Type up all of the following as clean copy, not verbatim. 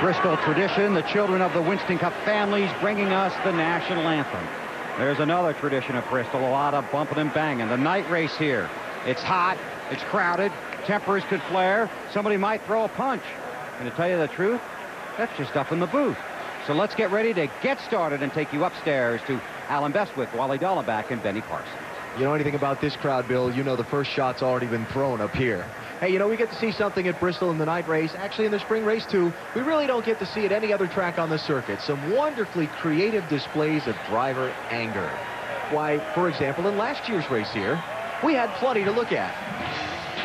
Bristol tradition, the children of the Winston Cup families bringing us the national anthem. There's another tradition of Bristol, a lot of bumping and banging. The night race here. It's hot, it's crowded, tempers could flare, somebody might throw a punch. And to tell you the truth, that's just up in the booth. So let's get ready to get started and take you upstairs to Alan Bestwick, Wally Dallenbach, and Benny Parsons. You know anything about this crowd, Bill, you know the first shot's already been thrown up here. Hey, you know, we get to see something at Bristol in the night race, actually in the spring race too. We really don't get to see at any other track on the circuit. Some wonderfully creative displays of driver anger. Why, for example, in last year's race here, we had plenty to look at.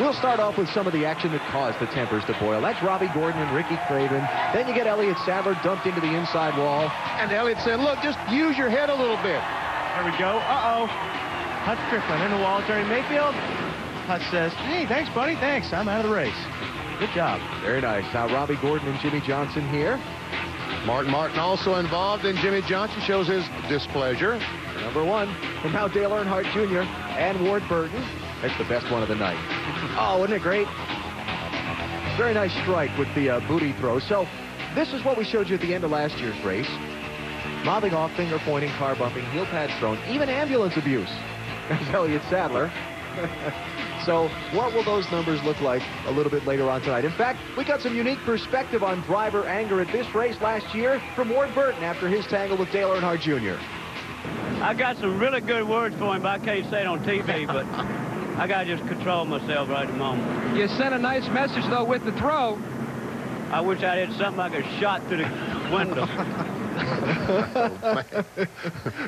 We'll start off with some of the action that caused the tempers to boil. That's Robbie Gordon and Ricky Craven. Then you get Elliott Sadler dumped into the inside wall. And Elliott said, look, just use your head a little bit. There we go. Uh-oh. Hutch trickling in the wall. Jerry Mayfield. Hutch says, hey, thanks, buddy. Thanks. I'm out of the race. Good job. Very nice. Now, Robbie Gordon and Jimmy Johnson here. Martin also involved, and Jimmy Johnson shows his displeasure. Number one. And now Dale Earnhardt Jr. and Ward Burton. That's the best one of the night. Oh, isn't it great? Very nice strike with the booty throw. So this is what we showed you at the end of last year's race. Mobbing off, finger pointing, car bumping, heel pads thrown, even ambulance abuse. That's Elliott Sadler. So what will those numbers look like a little bit later on tonight? In fact, we got some unique perspective on driver anger at this race last year from Ward Burton after his tangle with Dale Earnhardt Jr. I got some really good words for him, but I can't say it on TV, but I got to just control myself right at the moment. You sent a nice message, though, with the throw. I wish I had something like a shot through the window.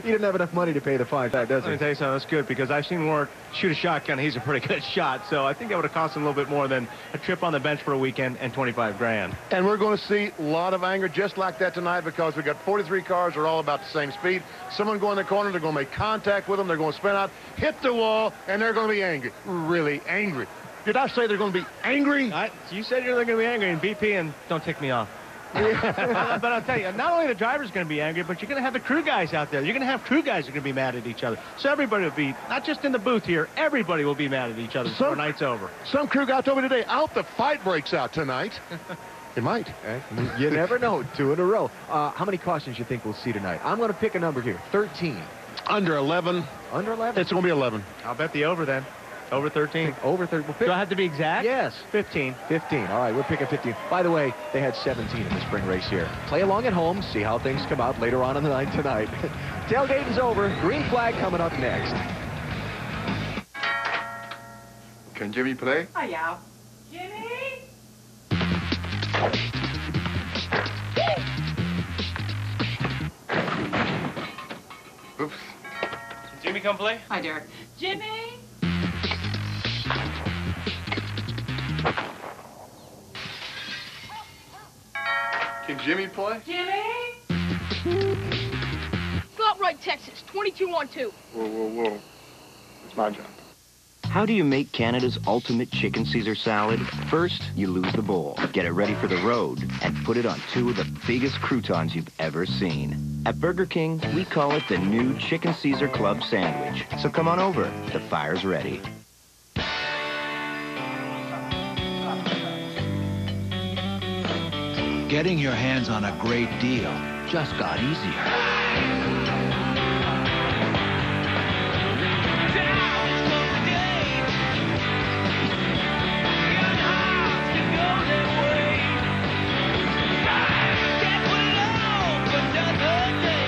He didn't have enough money to pay the fine, does he? Let me tell you something, that's good, because I've seen Ward shoot a shotgun. He's a pretty good shot, so I think that would have cost him a little bit more than a trip on the bench for a weekend and 25 grand. And we're going to see a lot of anger just like that tonight, because we got 43 cars that are all about the same speed. Someone going in the corner, they're going to make contact with them, they're going to spin out, hit the wall, and they're going to be angry, really angry. Did I say they're going to be angry? You said you're going to be angry, and BP, and don't tick me off. But I'll tell you, not only the driver's going to be angry, but you're going to have the crew guys out there. You're going to have crew guys that are going to be mad at each other. So everybody will be, not just in the booth here, everybody will be mad at each other before night's over. Some crew guy told me today, the fight breaks out tonight. It might. You never know. 2 in a row. How many cautions you think we'll see tonight? I'm going to pick a number here. 13. Under 11. Under 11? It's going to be 11. I'll bet the over then. Over 13. Over 13. Do I have to be exact? Yes. 15. 15. All right, we're picking 15. By the way, they had 17 in the spring race here. Play along at home. See how things come out later on in the night tonight. Tailgating's over. Green flag coming up next. Can Jimmy play? Oh, yeah. Jimmy? Oops. Can Jimmy come play? Hi, Derek. Jimmy? Can Jimmy play? Jimmy? Right, Texas, 22-1-2. Whoa. It's my job. How do you make Canada's ultimate chicken Caesar salad? First, you lose the bowl, get it ready for the road, and put it on 2 of the biggest croutons you've ever seen. At Burger King, we call it the new Chicken Caesar Club Sandwich. So come on over, the fire's ready. Getting your hands on a great deal just got easier.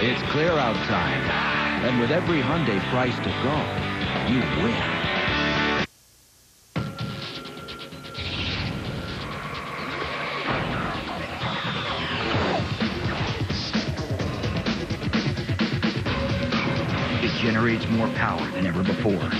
It's clear out time, and with every Hyundai price to go, you win. It generates more power than ever before.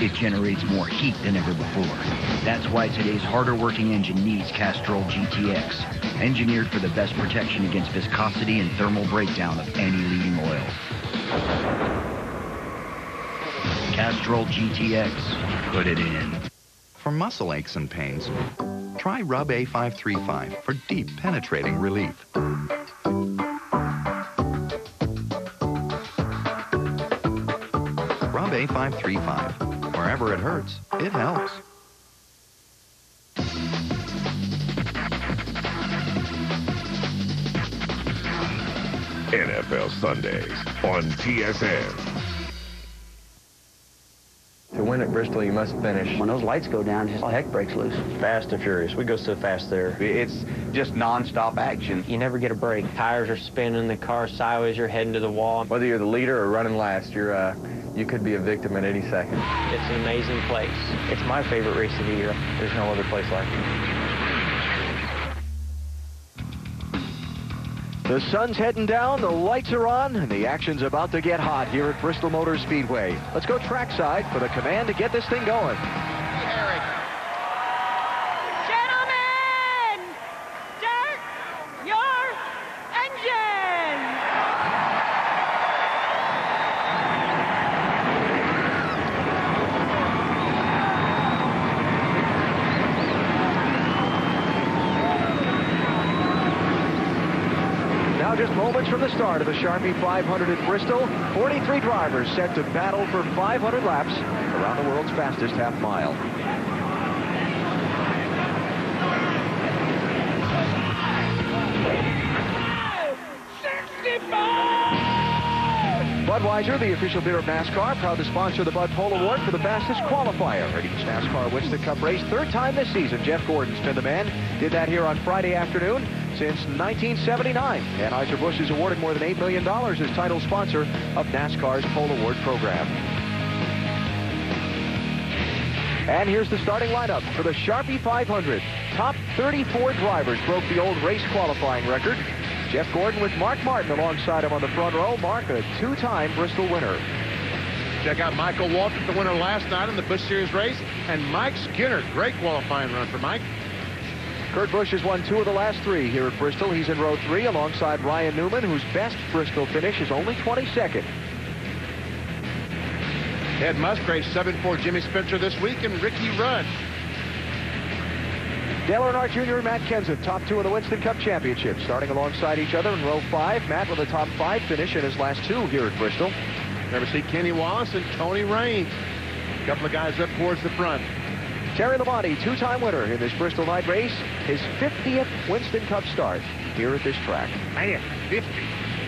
It generates more heat than ever before. That's why today's harder working engine needs Castrol GTX. Engineered for the best protection against viscosity and thermal breakdown of any leading oil. Castrol GTX, put it in. For muscle aches and pains, try Rub A535 for deep penetrating relief. Rub A535. Wherever it hurts, it helps. NFL Sundays on TSN. To win at Bristol, you must finish. When those lights go down, just all heck breaks loose. Fast and furious. We go so fast there. It's just non-stop action. You never get a break. Tires are spinning, the car's sideways, you're heading to the wall. Whether you're the leader or running last, you could be a victim at any second. It's an amazing place. It's my favorite race of the year. There's no other place like it. The sun's heading down, the lights are on, and the action's about to get hot here at Bristol Motor Speedway. Let's go trackside for the command to get this thing going. Gentlemen, start your engines. Now just moments from the start of the Sharpie 500 at Bristol, 43 drivers set to battle for 500 laps around the world's fastest half mile. Budweiser, the official beer of NASCAR, proud to sponsor the Bud Pole Award for the fastest qualifier at each NASCAR Winston Cup race. Third time this season, Jeff Gordon's been the man. Did that here on Friday afternoon since 1979. Anheuser-Busch has awarded more than $8 million as title sponsor of NASCAR's Pole Award program. And here's the starting lineup for the Sharpie 500. Top 34 drivers broke the old race qualifying record. Jeff Gordon with Mark Martin alongside him on the front row. Mark, a two-time Bristol winner. Check out Michael Waltrip, the winner last night in the Busch Series race, and Mike Skinner. Great qualifying run for Mike. Kurt Busch has won 2 of the last 3 here at Bristol. He's in row 3 alongside Ryan Newman, whose best Bristol finish is only 22nd. Ed Musgrave subbing for Jimmy Spencer this week, and Ricky Rudd. Dale Earnhardt Jr. and Matt Kenseth, top 2 of the Winston Cup Championship, starting alongside each other in row 5. Matt with a top 5 finish in his last 2 here at Bristol. Never see Kenny Wallace and Tony Raines. A couple of guys up towards the front. Terry Labonte, 2-time winner in this Bristol night race, his 50th Winston Cup start here at this track. Man, 50.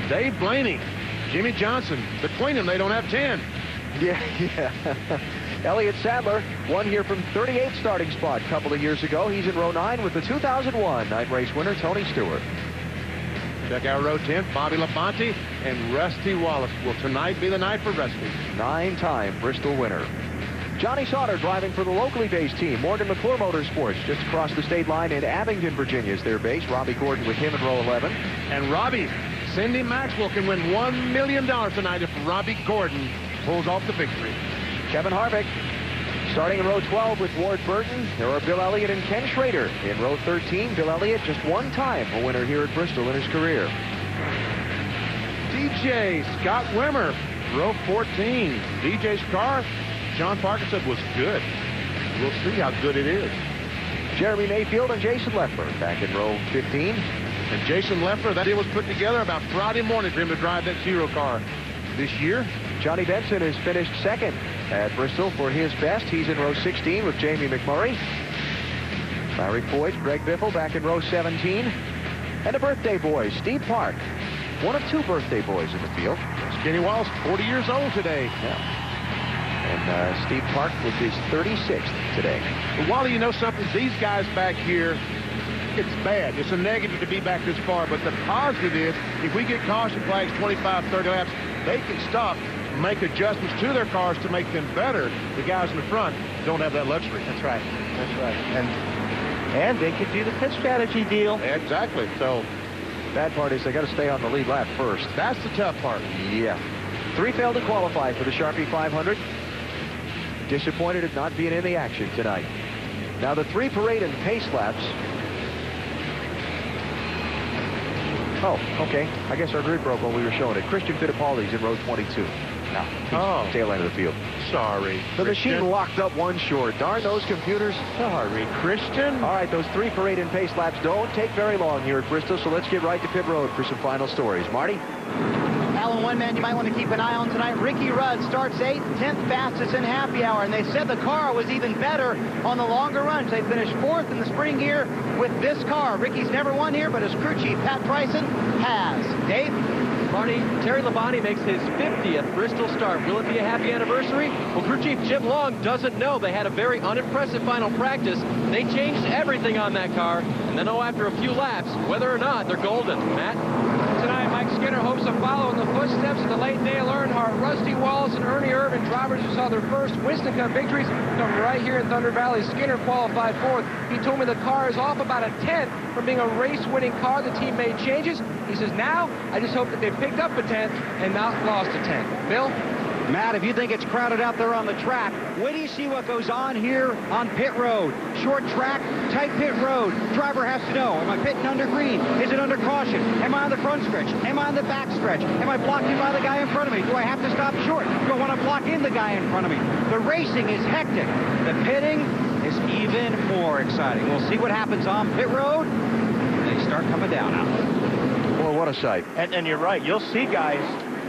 Dave Blaney, Jimmy Johnson. Between them, they don't have 10. Yeah. Elliott Sadler won here from 38th starting spot a couple of years ago. He's in row 9 with the 2001 night race winner, Tony Stewart. Check out row 10, Bobby Labonte and Rusty Wallace. Will tonight be the night for Rusty? 9-time Bristol winner. Johnny Sauter driving for the locally based team, Morgan McClure Motorsports, just across the state line in Abingdon, Virginia is their base. Robbie Gordon with him in row 11. And Robbie, Cindy Maxwell can win $1 million tonight if Robbie Gordon pulls off the victory. Kevin Harvick starting in row 12 with Ward Burton. There are Bill Elliott and Ken Schrader in row 13. Bill Elliott just 1 time a winner here at Bristol in his career. DJ Scott Wimmer, row 14. DJ's car, John Parker said, was good. We'll see how good it is. Jeremy Mayfield and Jason Leffler back in row 15. And Jason Leffler, that deal was put together about Friday morning for him to drive that 0 car this year. Johnny Benson has finished 2nd at Bristol for his best. He's in row 16 with Jamie McMurray. Larry Foyt, Greg Biffle back in row 17. And a birthday boy, Steve Park. One of 2 birthday boys in the field. Kenny Wallace, 40 years old today. Yeah. And Steve Park with his 36th today. But Wally, you know something? These guys back here, it's bad. It's a negative to be back this far. But the positive is, if we get caution flags 25, 30 laps, they can stop, make adjustments to their cars to make them better. The guys in the front don't have that luxury. That's right. That's right. And they could do the pit strategy deal. Exactly. So bad part is they got to stay on the lead lap first. That's the tough part. Yeah. 3 failed to qualify for the Sharpie 500. Disappointed at not being in the action tonight. Now the 3 parade and pace laps. Oh, okay. I guess our grid broke when we were showing it. Christian Fittipaldi's in row 22. Now, tail end of the field. Sorry. The machine locked up 1 short. Darn those computers. Sorry, Christian. All right, those 3 parade and pace laps don't take very long here at Bristol, so let's get right to pit road for some final stories. Marty? Alan, one man you might want to keep an eye on tonight. Ricky Rudd starts 8th, 10th fastest in happy hour, and they said the car was even better on the longer runs. They finished 4th in the spring here with this car. Ricky's never won here, but his crew chief, Pat Bryson, has. Dave? Marty, Terry Labonte makes his 50th Bristol start. Will it be a happy anniversary? Well, crew chief Jim Long doesn't know. They had a very unimpressive final practice. They changed everything on that car, and then after a few laps, whether or not they're golden. Matt? Tonight, Mike Skinner hopes to follow in the footsteps of the late Dale Earnhardt, Rusty Wallace, and Ernie Irvin, drivers who saw their first Winston Cup victories come right here in Thunder Valley. Skinner qualified fourth. He told me the car is off about a tenth from being a race-winning car. The team made changes. He says, now, I just hope that they picked up a tenth and not lost a tenth. Bill? Matt, if you think it's crowded out there on the track, wait till you see what goes on here on pit road. Short track, tight pit road. Driver has to know, am I pitting under green? Is it under caution? Am I on the front stretch? Am I on the back stretch? Am I blocked in by the guy in front of me? Do I have to stop short? Do I want to block in the guy in front of me? The racing is hectic. The pitting is even more exciting. We'll see what happens on pit road. They start coming down out there. Boy, what a sight. And you're right. You'll see guys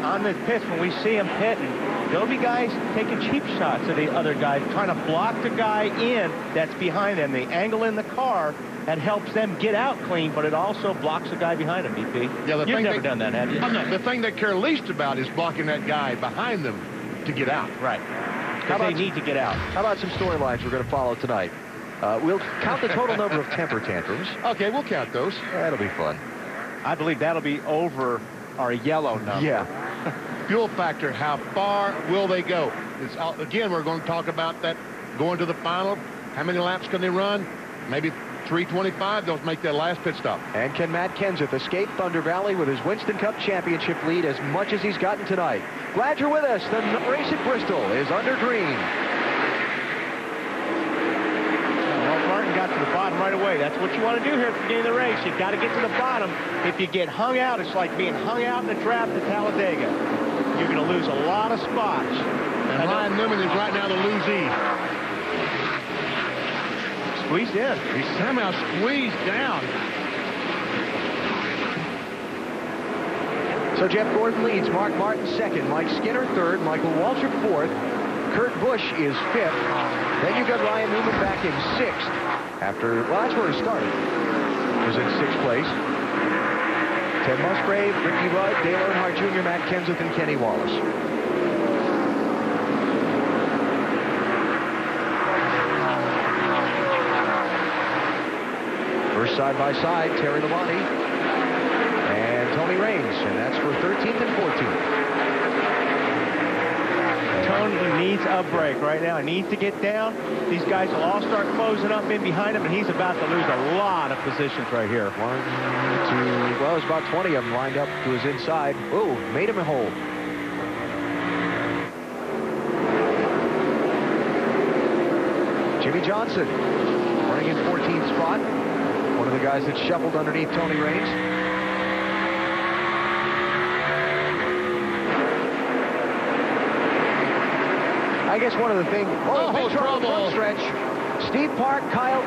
on the pits when we see them pitting. There'll be guys taking cheap shots at the other guys, trying to block the guy in that's behind them. The angle in the car, that helps them get out clean, but it also blocks the guy behind them, BP. Yeah, You've never done that, have you? The thing they care least about is blocking that guy behind them to get out. Right. Because they need to get out. How about some storylines we're going to follow tonight? We'll count the total number of temper tantrums. Okay, we'll count those. That'll be fun. I believe that'll be over our yellow number. Yeah. Fuel factor, how far will they go? Again, we're going to talk about that going to the final. How many laps can they run? Maybe 325. They'll make that last pit stop. And can Matt Kenseth escape Thunder Valley with his Winston Cup championship lead as much as he's gotten tonight? Glad you're with us. The race at Bristol is under green. Well, Martin got to the bottom right away. That's what you want to do here at the beginning of the race. You've got to get to the bottom. If you get hung out, it's like being hung out in the trap at Talladega. You're going to lose a lot of spots. And Ryan Newman is right now the losee. Squeezed in. He's somehow squeezed down. So Jeff Gordon leads. Mark Martin second. Mike Skinner third. Michael Waltrip fourth. Kurt Busch is fifth. Then you got Ryan Newman back in sixth. Well, that's where he started. He was in sixth place. Ted Musgrave, Ricky Rudd, Dale Earnhardt Jr., Matt Kenseth, and Kenny Wallace. First side-by-side, Terry Labonte and Tony Raines, and that's for 13th and 14th. Tony needs a break right now. He needs to get down. These guys will all start closing up in behind him, and he's about to lose a lot of positions right here. 1, 2, well, there's about 20 of them lined up to his inside. Oh, made him a hole. Jimmy Johnson running in 14th spot. One of the guys that shuffled underneath Tony Raines. I guess one of the things, big trouble. Stretch. Steve Park, Kyle